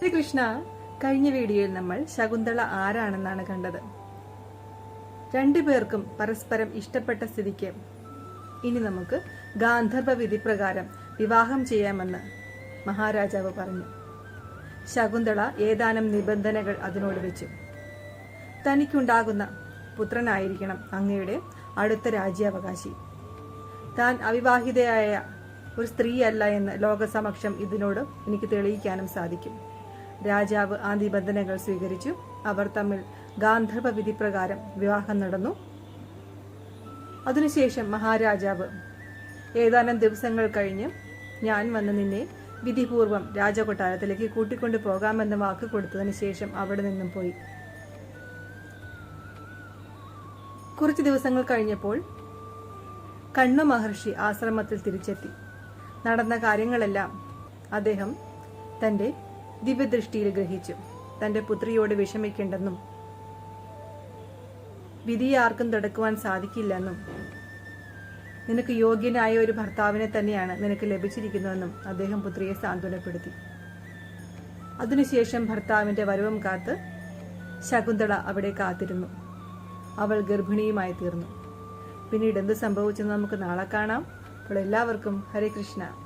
കൃഷ്ണ, കഴിഞ്ഞ വീഡിയോയിൽ നമ്മൾ ശകുന്തള ആരാണെന്നാണ് കണ്ടത്. രണ്ടുപേർക്കും പരസ്പരം ഇഷ്ടപ്പെട്ട സ്ഥിതിക്ക് ഇനി നമുക്ക് ഗാന്ധർവ വിധി പ്രകാരം വിവാഹം ചെയ്യാമെന്ന് മഹാരാജാവ് പറഞ്ഞു. ശകുന്തള ഏതാനും നിബന്ധനകൾ അതിനോട് വെച്ചു. തനിക്കുണ്ടാകുന്ന പുത്രനായിരിക്കണം അങ്ങയുടെ അടുത്ത രാജ്യാവകാശി. താൻ അവിവാഹിതയായ ഒരു സ്ത്രീയല്ല എന്ന് ലോകസമക്ഷം ഇതിനോട് എനിക്ക് തെളിയിക്കാനും സാധിക്കും. രാജാവ് ആ നിബന്ധനകൾ സ്വീകരിച്ചു. അവർ തമ്മിൽ ഗാന്ധർവ വിധി പ്രകാരം വിവാഹം നടന്നു. അതിനുശേഷം മഹാരാജാവ് ഏതാനും ദിവസങ്ങൾ കഴിഞ്ഞ് ഞാൻ വന്ന് നിന്നെ വിധിപൂർവം രാജകൊട്ടാരത്തിലേക്ക് കൂട്ടിക്കൊണ്ടു പോകാമെന്ന് വാക്ക് കൊടുത്തതിന് ശേഷം അവിടെ നിന്നും പോയി. കുറച്ച് ദിവസങ്ങൾ കഴിഞ്ഞപ്പോൾ കണ്വ മഹർഷി ആശ്രമത്തിൽ തിരിച്ചെത്തി. നടന്ന കാര്യങ്ങളെല്ലാം അദ്ദേഹം തന്റെ ദിവ്യദൃഷ്ടിയിൽ ഗ്രഹിച്ചു. തന്റെ പുത്രിയോട് വിഷമിക്കേണ്ടെന്നും വിധിയെ ആർക്കും തടുക്കുവാൻ സാധിക്കില്ലെന്നും നിനക്ക് യോഗ്യനായ ഒരു ഭർത്താവിനെ തന്നെയാണ് നിനക്ക് ലഭിച്ചിരിക്കുന്നതെന്നും അദ്ദേഹം പുത്രിയെ സാന്ത്വനപ്പെടുത്തി. അതിനുശേഷം ഭർത്താവിന്റെ വരവും കാത്ത് ശകുന്തള അവിടെ കാത്തിരുന്നു. അവൾ ഗർഭിണിയുമായി തീർന്നു. പിന്നീട് എന്ത് സംഭവിച്ചെന്ന് നമുക്ക് നാളെ കാണാം. അപ്പോൾ എല്ലാവർക്കും ഹരേ കൃഷ്ണ.